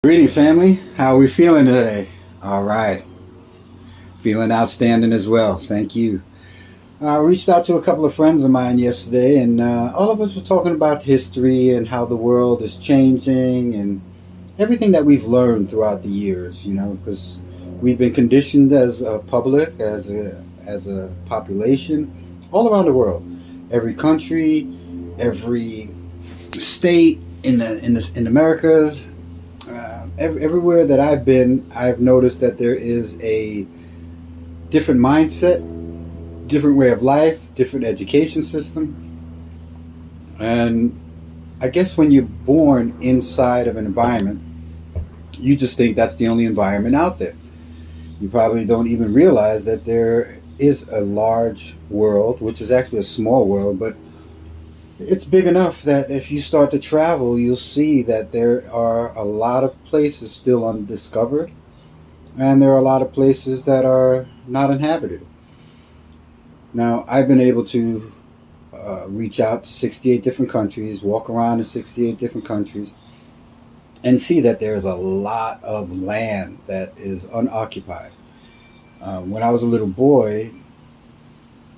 Greetings, family. How are we feeling today? All right. Feeling outstanding as well. Thank you. I reached out to a couple of friends of mine yesterday, and all of us were talking about history and how the world is changing and everything that we've learned throughout the years, because we've been conditioned as a public, as a population, all around the world. Every country, every state in the Americas, everywhere that I've been, I've noticed that there is a different mindset, different way of life, different education system. And I guess when you're born inside of an environment, you just think that's the only environment out there. You probably don't even realize that there is a large world, which is actually a small world, but it's big enough that if you start to travel, you'll see that there are a lot of places still undiscovered, and there are a lot of places that are not inhabited. Now, I've been able to reach out to 68 different countries, walk around in 68 different countries, and see that there's a lot of land that is unoccupied. When I was a little boy,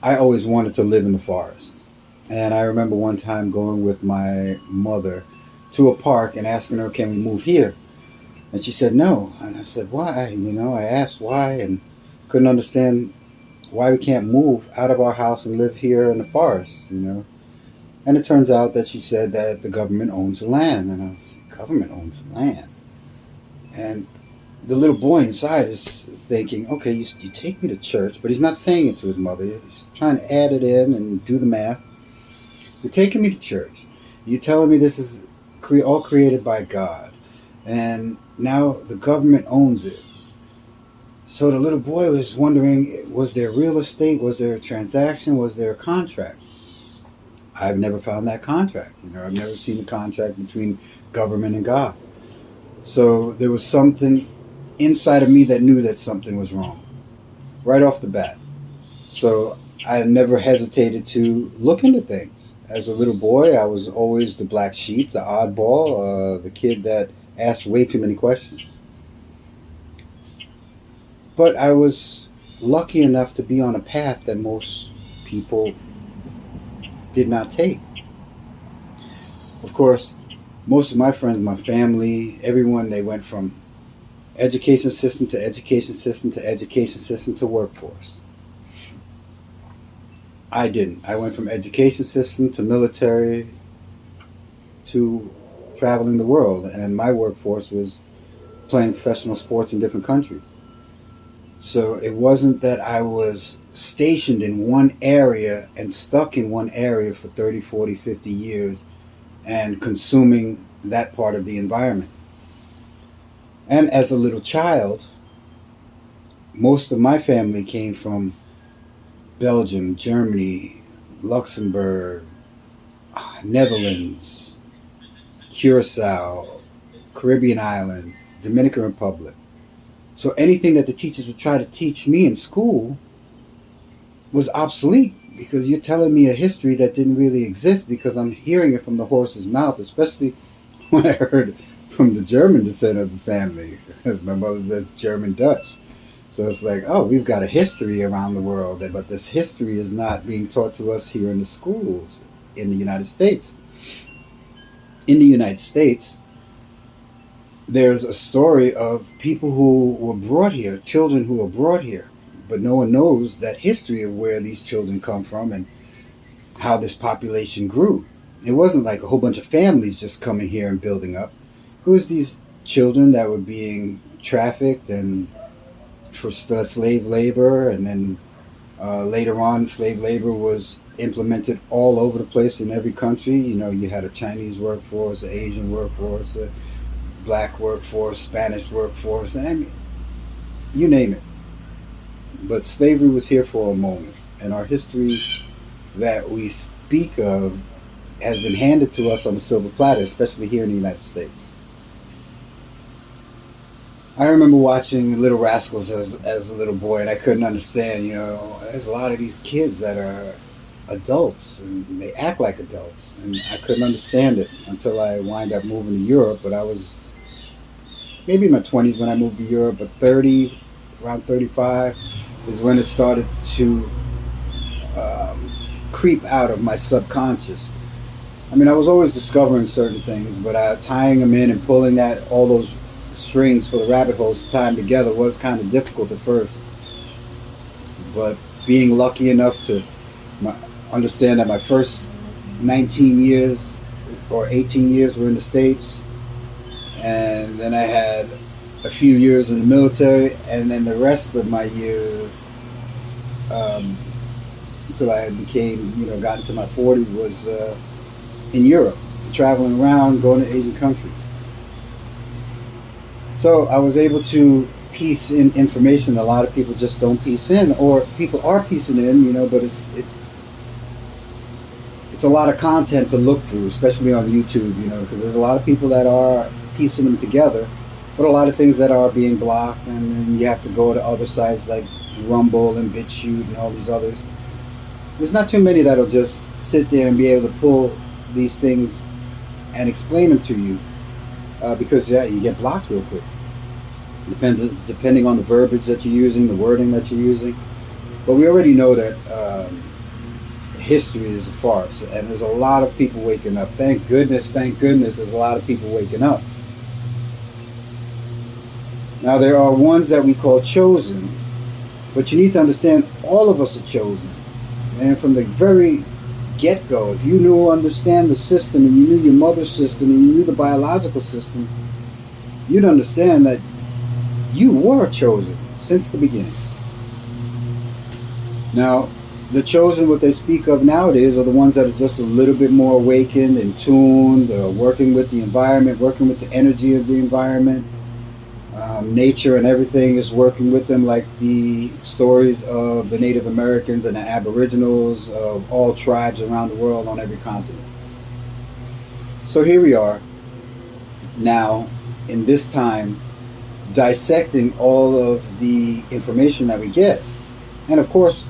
I always wanted to live in the forest. And I remember one time going with my mother to a park and asking her, can we move here? And she said no. And I said, why? I asked why and couldn't understand why we can't move out of our house and live here in the forest. And it turns out that she said that the government owns the land. And I was like, government owns the land? And the little boy inside is thinking, okay, you take me to church, but he's not saying it to his mother. He's trying to add it in and do the math. You're taking me to church. You're telling me this is all created by God. And now the government owns it. So the little boy was wondering, was there real estate? Was there a transaction? Was there a contract? I've never found that contract. I've never seen a contract between government and God. So there was something inside of me that knew that something was wrong right off the bat. So I never hesitated to look into things. As a little boy, I was always the black sheep, the oddball, the kid that asked way too many questions. But I was lucky enough to be on a path that most people did not take. Of course, most of my friends, my family, everyone, they went from education system to education system to education system to workforce. I didn't. I went from education system to military to traveling the world, and my workforce was playing professional sports in different countries. So it wasn't that I was stationed in one area and stuck in one area for 30, 40, 50 years and consuming that part of the environment. And as a little child, most of my family came from Belgium, Germany, Luxembourg, Netherlands, Curacao, Caribbean islands, Dominican Republic. So anything that the teachers would try to teach me in school was obsolete, because you're telling me a history that didn't really exist, because I'm hearing it from the horse's mouth, especially when I heard from the German descent of the family, because my mother's German Dutch. So it's like, oh, we've got a history around the world, but this history is not being taught to us here in the schools in the United States. In the United States, there's a story of people who were brought here, children who were brought here, but no one knows that history of where these children come from and how this population grew. It wasn't like a whole bunch of families just coming here and building up. It was these children that were being trafficked and for slave labor, and then later on slave labor was implemented all over the place in every country. You had a Chinese workforce, an Asian workforce, a black workforce, Spanish workforce, and you name it. But slavery was here for a moment, and our history that we speak of has been handed to us on a silver platter, especially here in the United States. I remember watching Little Rascals as a little boy, and I couldn't understand, there's a lot of these kids that are adults, and they act like adults, and I couldn't understand it until I wind up moving to Europe, but I was maybe in my 20s when I moved to Europe, but 30, around 35, is when it started to um, creep out of my subconscious. I mean, I was always discovering certain things, but tying them in and pulling all those strings for the rabbit holes to tie them together was kind of difficult at first. But being lucky enough to my, understand that my first 19 years or 18 years were in the States, and then I had a few years in the military, and then the rest of my years um, until I became, got into my 40s was in Europe, traveling around, going to Asian countries. So I was able to piece in information a lot of people just don't piece in, or people are piecing in, but it's a lot of content to look through, especially on YouTube, because there's a lot of people that are piecing them together, but a lot of things that are being blocked, and then you have to go to other sites like Rumble and BitChute and all these others. There's not too many that'll just sit there and be able to pull these things and explain them to you, because you get blocked real quick. Depending on the verbiage that you're using, the wording that you're using. But we already know that history is a farce, and there's a lot of people waking up. Thank goodness, there's a lot of people waking up. Now, there are ones that we call chosen, but you need to understand all of us are chosen. And from the very get-go, if you understand the system, and you knew your mother's system, and you knew the biological system, you'd understand that you were chosen since the beginning. Now, the chosen, what they speak of nowadays, are the ones that are just a little bit more awakened and tuned, working with the environment, working with the energy of the environment. Nature and everything is working with them, like the stories of the Native Americans and the Aboriginals of all tribes around the world on every continent. So here we are now in this time dissecting all of the information that we get. And of course,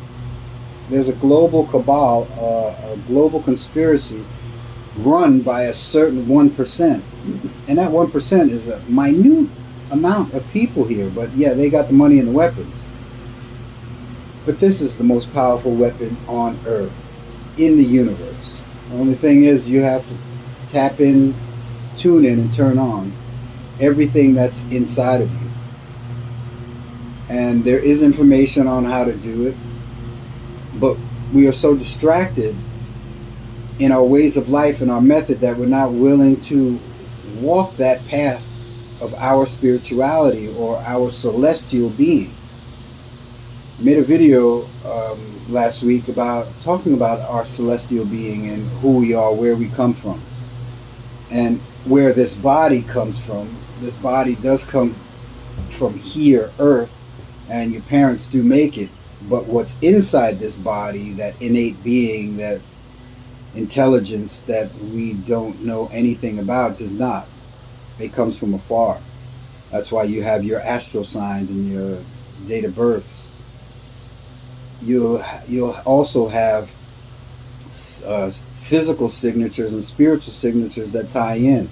there's a global cabal, a global conspiracy run by a certain 1%. And that 1% is a minute amount of people here, but yeah, they got the money and the weapons. But this is the most powerful weapon on Earth, in the universe. The only thing is you have to tap in, tune in, and turn on everything that's inside of you. And there is information on how to do it, but we are so distracted in our ways of life and our method that we're not willing to walk that path of our spirituality or our celestial being. I made a video last week about talking about our celestial being and who we are, where we come from, and where this body comes from. This body does come from here, Earth, and your parents do make it, but what's inside this body, that innate being, that intelligence that we don't know anything about, does not. It comes from afar. That's why you have your astral signs and your date of births. You'll also have physical signatures and spiritual signatures that tie in.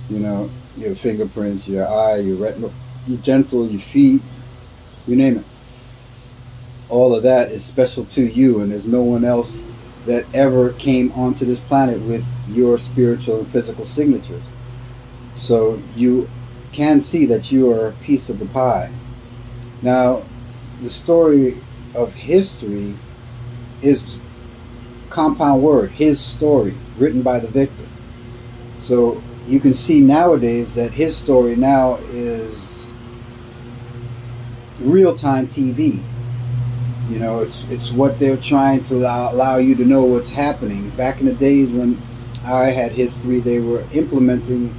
Your fingerprints, your eye, your retinal, your genital, your feet, you name it. All of that is special to you, and there's no one else that ever came onto this planet with your spiritual and physical signatures. So you can see that you are a piece of the pie. Now, the story of history is compound word, his story, written by the victor. So you can see nowadays that his story now is real-time TV. It's what they're trying to allow you to know what's happening. Back in the days when I had history, they were implementing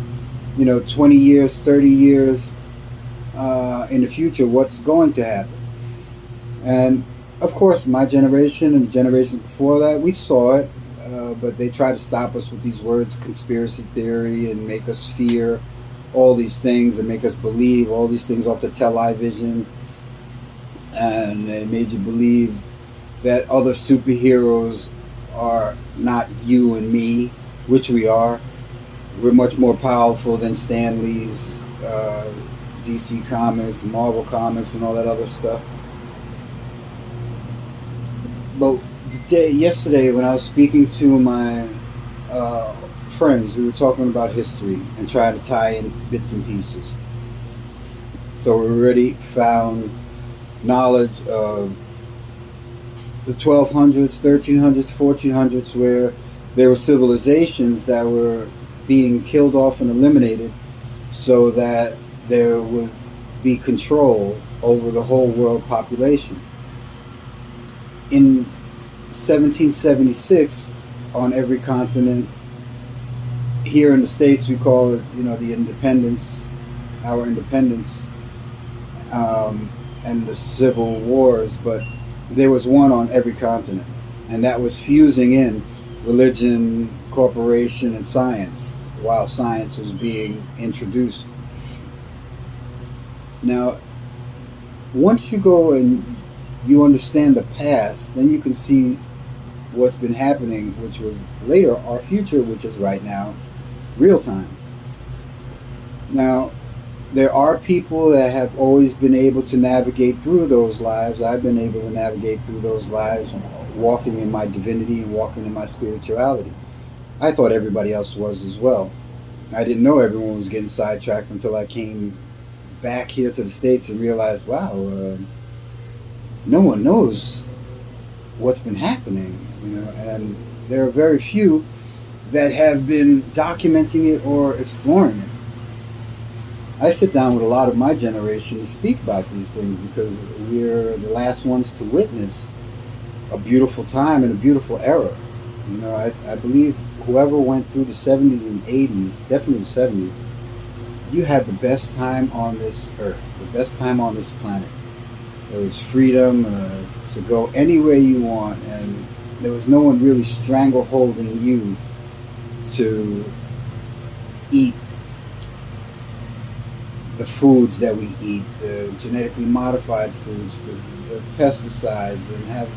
20 years, 30 years in the future, what's going to happen. And of course, my generation and the generation before that, we saw it, but they try to stop us with these words, conspiracy theory, and make us fear all these things and make us believe all these things off the television. And they made you believe that other superheroes are not you and me, which we are. We're much more powerful than Stan Lee's uh, DC Comics, Marvel Comics, and all that other stuff. But yesterday, when I was speaking to my uh, friends, we were talking about history and trying to tie in bits and pieces. So we already found knowledge of the 1200s, 1300s, 1400s, where there were civilizations that were being killed off and eliminated so that there would be control over the whole world population. In 1776, on every continent, here in the States, we call it, the independence, our independence, and the civil wars, but there was one on every continent, and that was fusing in religion, corporation, and science while science was being introduced. Now, once you go and you understand the past, then you can see what's been happening, which was later our future, which is right now, real time. Now, there are people that have always been able to navigate through those lives. I've been able to navigate through those lives, walking in my divinity and walking in my spirituality. I thought everybody else was as well. I didn't know everyone was getting sidetracked until I came back here to the States and realized, wow, no one knows what's been happening, and there are very few that have been documenting it or exploring it. I sit down with a lot of my generation to speak about these things because we're the last ones to witness a beautiful time and a beautiful era. I believe whoever went through the 70s and 80s, definitely the 70s, you had the best time on this earth, the best time on this planet. There was freedom to go anywhere you want, and there was no one really strangleholding you to eat the foods that we eat, the genetically modified foods, the pesticides, and have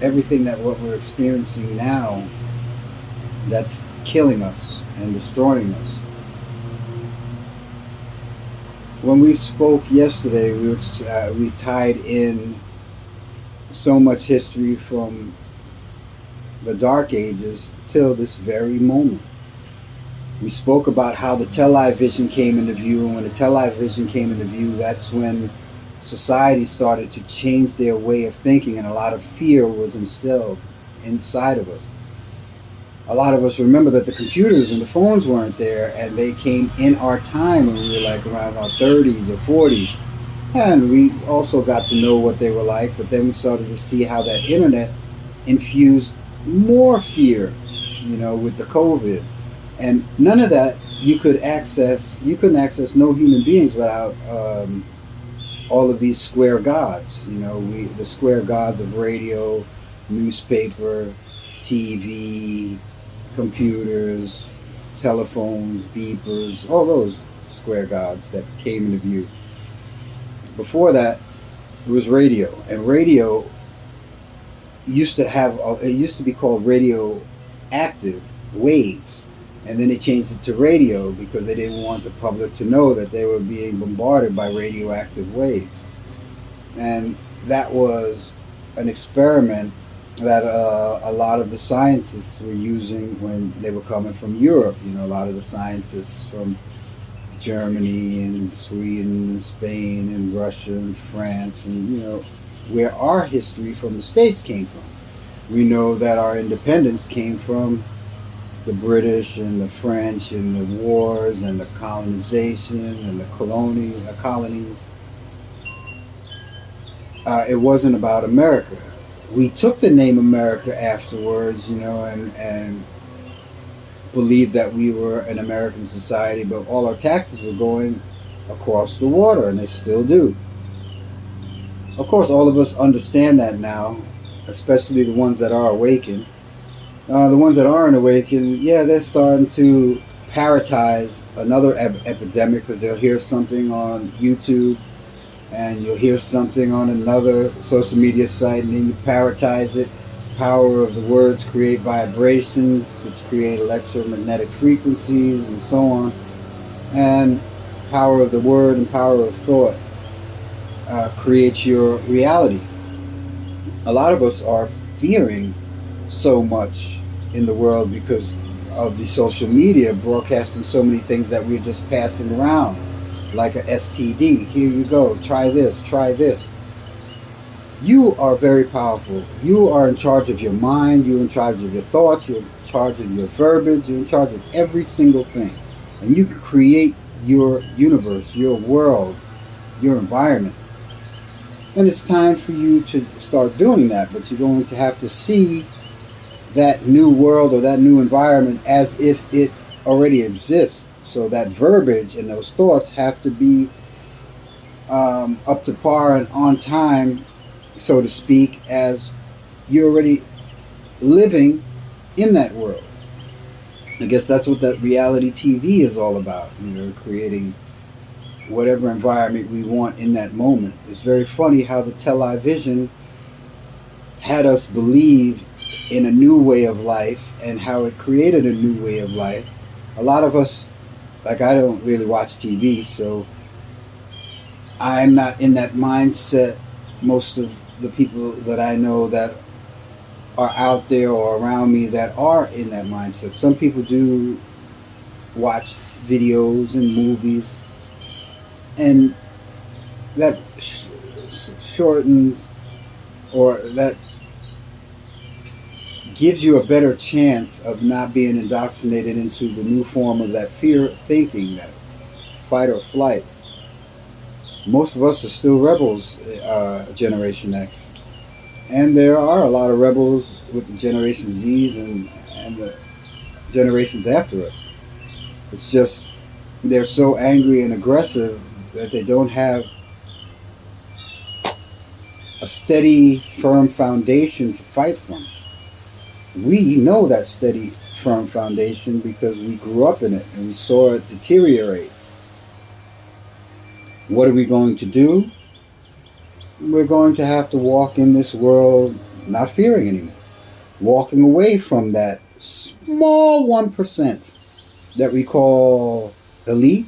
everything that what we're experiencing now that's killing us and destroying us. When we spoke yesterday, we tied in so much history from the Dark Ages till this very moment. We spoke about how the television came into view, and when the television came into view, that's when society started to change their way of thinking, and a lot of fear was instilled inside of us. A lot of us remember that the computers and the phones weren't there, and they came in our time when we were like around our 30s or 40s. And we also got to know what they were like, but then we started to see how that internet infused more fear, with the COVID. And none of that you couldn't access no human beings without all of these square gods. The square gods of radio, newspaper, TV, computers, telephones, beepers, all those square gods that came into view. Before that, it was radio, and radio used to be called radioactive waves, and then they changed it to radio because they didn't want the public to know that they were being bombarded by radioactive waves. And that was an experiment that a lot of the scientists were using when they were coming from Europe. A lot of the scientists from Germany and Sweden and Spain and Russia and France, and where our history from the States came from. We know that our independence came from the British and the French and the wars and the colonization and the colonies. It wasn't about America. We took the name America afterwards, and believed that we were an American society, but all our taxes were going across the water, and they still do. Of course, all of us understand that now, especially the ones that are awakened. The ones that aren't awakened, they're starting to parrotize another epidemic because they'll hear something on YouTube and you'll hear something on another social media site, and then you parrotize it. Power of the words create vibrations, which create electromagnetic frequencies, and so on. And power of the word and power of thought creates your reality. A lot of us are fearing so much in the world because of the social media broadcasting so many things that we're just passing around like a STD. Here you go, try this, try this. You are very powerful. You are in charge of your mind, you're in charge of your thoughts, you're in charge of your verbiage, you're in charge of every single thing. And you can create your universe, your world, your environment. And it's time for you to start doing that, but you're going to have to see that new world or that new environment as if it already exists. So that verbiage and those thoughts have to be up to par and on time, so to speak, as you're already living in that world. I guess that's what that reality TV is all about. Creating whatever environment we want in that moment. It's very funny how the television had us believe in a new way of life and how it created a new way of life. A lot of us, like, I don't really watch TV, so I'm not in that mindset. Most of the people that I know that are out there or around me that are in that mindset. Some people do watch videos and movies, and that shortens, or that gives you a better chance of not being indoctrinated into the new form of that fear thinking, that fight or flight. Most of us are still rebels, Generation X. And there are a lot of rebels with the Generation Zs and the generations after us. It's just they're so angry and aggressive that they don't have a steady, firm foundation to fight from. We know that steady, firm foundation because we grew up in it and we saw it deteriorate. What are we going to do? We're going to have to walk in this world not fearing anymore. Walking away from that small 1% that we call elite.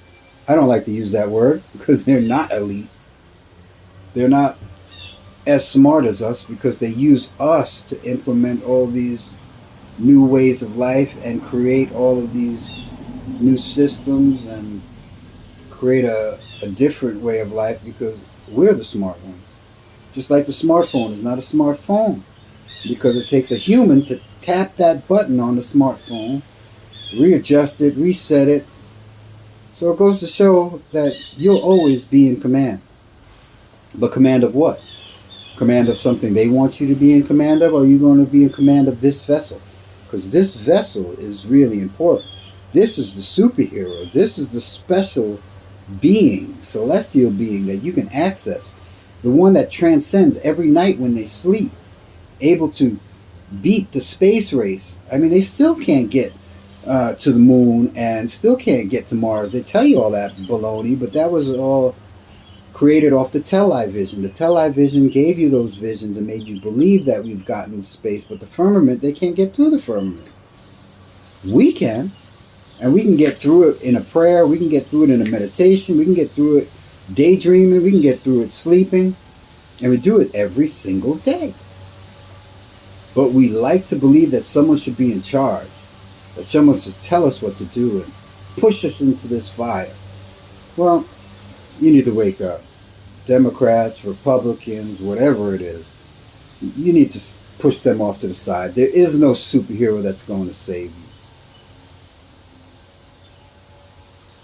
I don't like to use that word because they're not elite. They're not as smart as us because they use us to implement all these new ways of life and create all of these new systems and create a different way of life because we're the smart ones. Just like the smartphone is not a smartphone because it takes a human to tap that button on the smartphone, readjust it, reset it. So it goes to show that you'll always be in command. But command of what? Command of something they want you to be in command of, or are you going to be in command of this vessel? Because this vessel is really important. This is the superhero. This is the special being, celestial being that you can access. The one that transcends every night when they sleep, able to beat the space race. I mean, they still can't get to the moon and still can't get to Mars. They tell you all that baloney, but that was all created off the television. The television gave you those visions and made you believe that we've gotten to space, but the firmament, they can't get through the firmament. We can, and we can get through it in a prayer, we can get through it in a meditation, we can get through it daydreaming, we can get through it sleeping, and we do it every single day. But we like to believe that someone should be in charge, that someone should tell us what to do and push us into this fire. Well, you need to wake up. Democrats, Republicans, whatever it is, you need to push them off to the side. There is no superhero that's going to save you.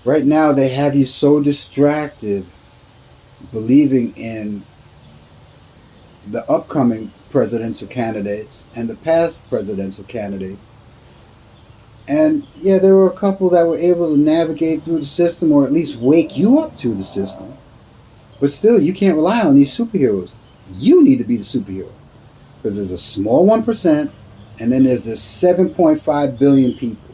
Right now, they have you so distracted believing in the upcoming presidential candidates and the past presidential candidates. And yeah, there were a couple that were able to navigate through the system or at least wake you up to the system. But still, you can't rely on these superheroes. You need to be the superhero. Because there's a small 1%, and then there's this 7.5 billion people.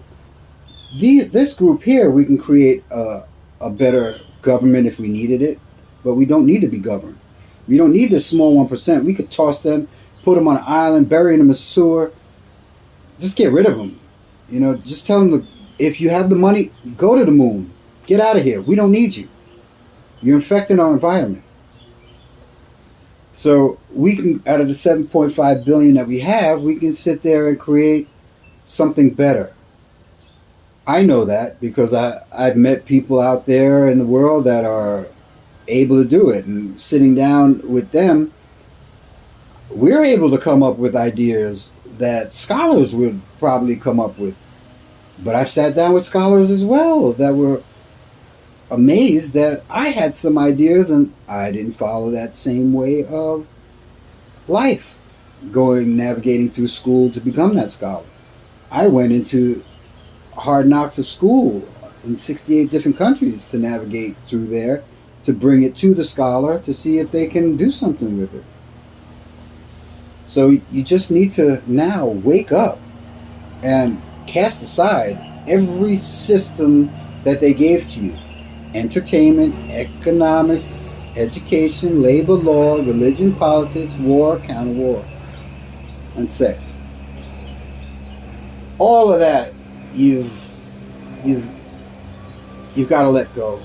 This group here, we can create a better government if we needed it, but we don't need to be governed. We don't need this small 1%. We could toss them, put them on an island, bury them in a sewer. Just get rid of them. Just tell them, if you have the money, go to the moon. Get out of here. We don't need you. You're infecting our environment. So we can, out of the 7.5 billion that we have, we can sit there and create something better. I know that because I've met people out there in the world that are able to do it. And sitting down with them, we're able to come up with ideas that scholars would probably come up with. But I've sat down with scholars as well that were amazed that I had some ideas and I didn't follow that same way of life, navigating through school to become that scholar. I went into hard knocks of school in 68 different countries to navigate through there, to bring it to the scholar to see if they can do something with it. So you just need to now wake up and cast aside every system that they gave to you. Entertainment, economics, education, labor law, religion, politics, war, counter-war, and sex. All of that you've got to let go.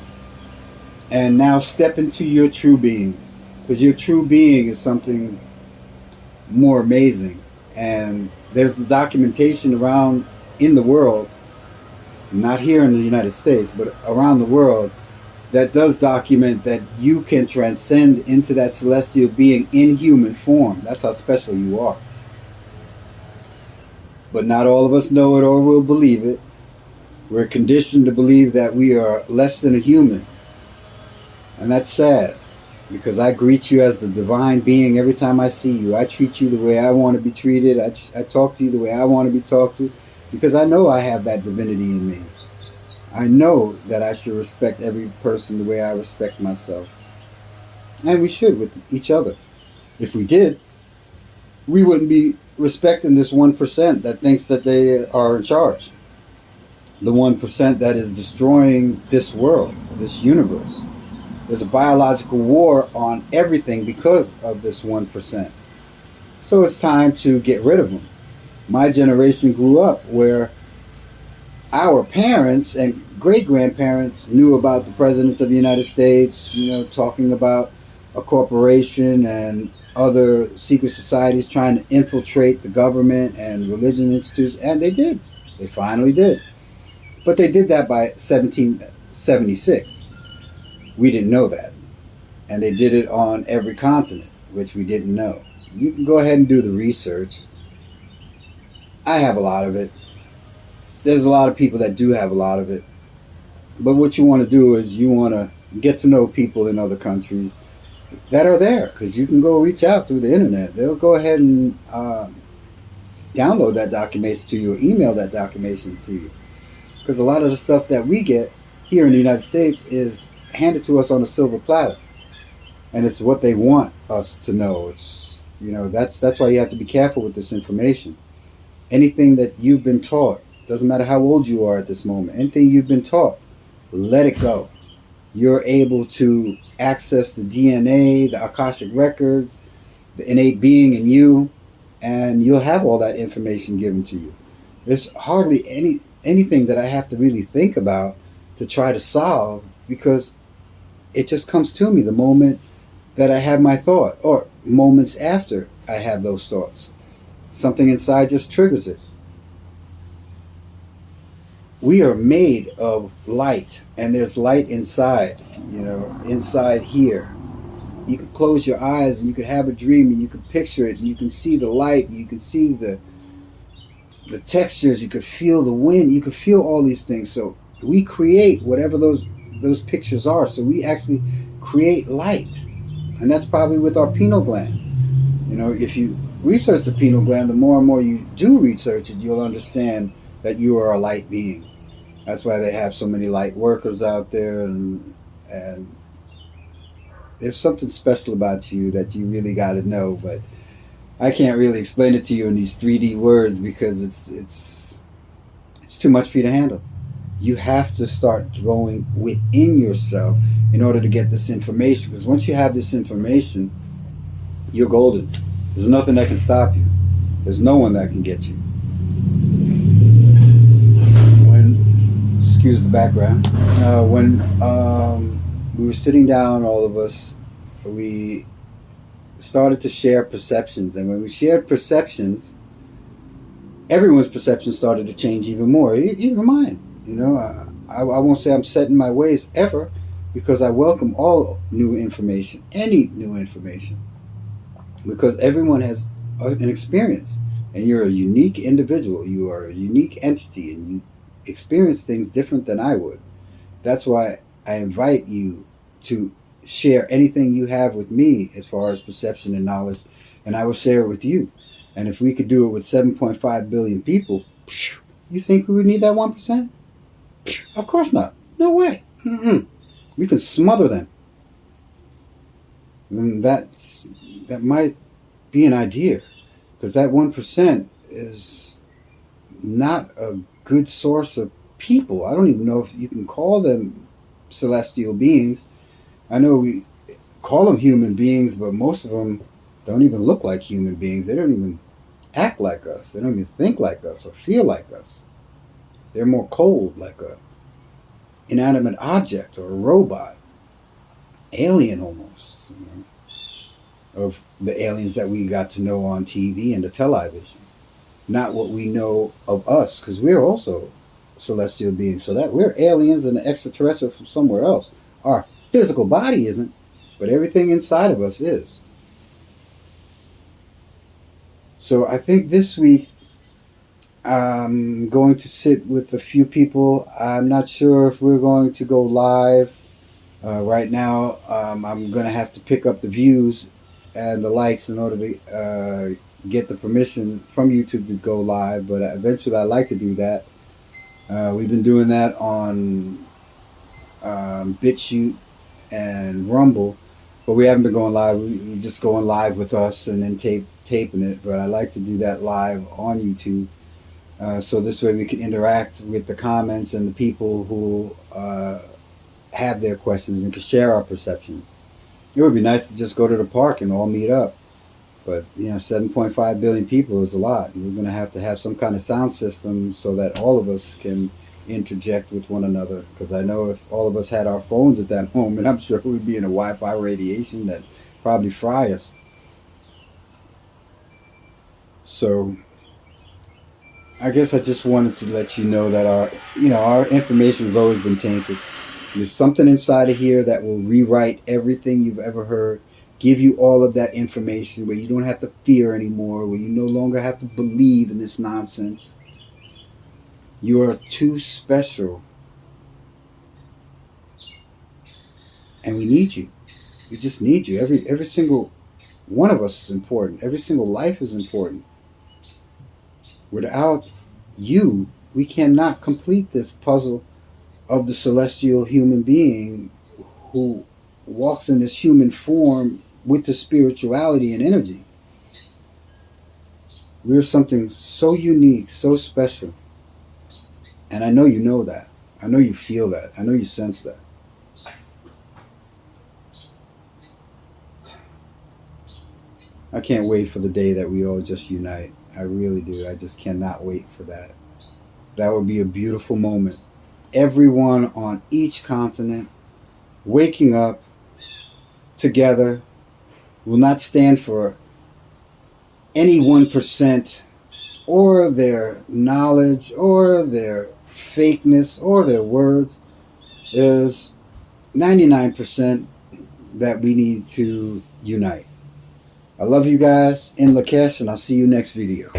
And now step into your true being. Because your true being is something more amazing. And there's the documentation around in the world, not here in the United States, but around the world, that does document that you can transcend into that celestial being in human form. That's how special you are. But not all of us know it or will believe it. We're conditioned to believe that we are less than a human. And that's sad, because I greet you as the divine being every time I see you. I treat you the way I want to be treated. I talk to you the way I want to be talked to, because I know I have that divinity in me. I know that I should respect every person the way I respect myself. And we should with each other. If we did, we wouldn't be respecting this 1% that thinks that they are in charge. The 1% that is destroying this world, this universe. There's a biological war on everything because of this 1%. So it's time to get rid of them. My generation grew up where our parents and great-grandparents knew about the presidents of the United States, talking about a corporation and other secret societies trying to infiltrate the government and religion institutes, and they did. They finally did. But they did that by 1776. We didn't know that. And they did it on every continent, which we didn't know. You can go ahead and do the research. I have a lot of it. There's a lot of people that do have a lot of it. But what you want to do is you want to get to know people in other countries that are there, because you can go reach out through the internet. They'll go ahead and download that documentation to you or email that documentation to you. Because a lot of the stuff that we get here in the United States is handed to us on a silver platter. And it's what they want us to know. It's, that's why you have to be careful with this information. Anything that you've been taught, doesn't matter how old you are at this moment, anything you've been taught, let it go. You're able to access the DNA, the Akashic records, the innate being in you, and you'll have all that information given to you. There's hardly anything that I have to really think about to try to solve, because it just comes to me the moment that I have my thought, or moments after I have those thoughts. Something inside just triggers it. We are made of light, and there's light inside, inside here. You can close your eyes and you can have a dream and you can picture it and you can see the light and you can see the textures, you could feel the wind, you could feel all these things. So we create whatever those pictures are. So we actually create light. And that's probably with our pineal gland. If you research the pineal gland, the more and more you do research it, you'll understand that you are a light being. That's why they have so many light workers out there, and there's something special about you that you really got to know, but I can't really explain it to you in these 3D words because it's too much for you to handle. You have to start going within yourself in order to get this information, because once you have this information, you're golden. There's nothing that can stop you. There's no one that can get you. excuse the background. When we were sitting down, all of us, we started to share perceptions. And when we shared perceptions, everyone's perception started to change even more, even mine. You know, I won't say I'm set in my ways ever, because I welcome all new information, any new information, because everyone has an experience, and you're a unique individual. You are a unique entity, and you experience things different than I would. That's why I invite you to share anything you have with me as far as perception and knowledge, and I will share it with you. And if we could do it with 7.5 billion people, you think we would need that 1%? Of course not. No way. Mm-mm. We can smother them. And that might be an idea, because that 1% is not a good source of people. I don't even know if you can call them celestial beings. I know we call them human beings, but most of them don't even look like human beings. They don't even act like us. They don't even think like us or feel like us. They're more cold, like a inanimate object or a robot, alien almost, you know, of the aliens that we got to know on TV and the television. Not what we know of us, because we're also celestial beings. So that we're aliens and extraterrestrial from somewhere else. Our physical body isn't, but everything inside of us is. So I think this week I'm going to sit with a few people. I'm not sure if we're going to go live. Right now, I'm going to have to pick up the views and the likes in order to get the permission from YouTube to go live, but eventually I'd like to do that. We've been doing that on BitChute and Rumble, but we haven't been going live. We're just going live with us and then taping it, but I like to do that live on YouTube. So this way we can interact with the comments and the people who have their questions and can share our perceptions. It would be nice to just go to the park and all meet up. But, 7.5 billion people is a lot. We're going to have some kind of sound system so that all of us can interject with one another. Because I know if all of us had our phones at that moment, I'm sure we'd be in a Wi-Fi radiation that probably fry us. So I guess I just wanted to let you know that our information has always been tainted. There's something inside of here that will rewrite everything you've ever heard, give you all of that information where you don't have to fear anymore, where you no longer have to believe in this nonsense. You are too special. And we need you. We just need you. Every single one of us is important. Every single life is important. Without you, we cannot complete this puzzle of the celestial human being who walks in this human form with the spirituality and energy. We're something so unique, so special. And I know you know that. I know you feel that. I know you sense that. I can't wait for the day that we all just unite. I really do. I just cannot wait for that. That would be a beautiful moment. Everyone on each continent waking up together will not stand for any 1% or their knowledge or their fakeness or their words. There's 99% that we need to unite. I love you guys in Lakesh, and I'll see you next video.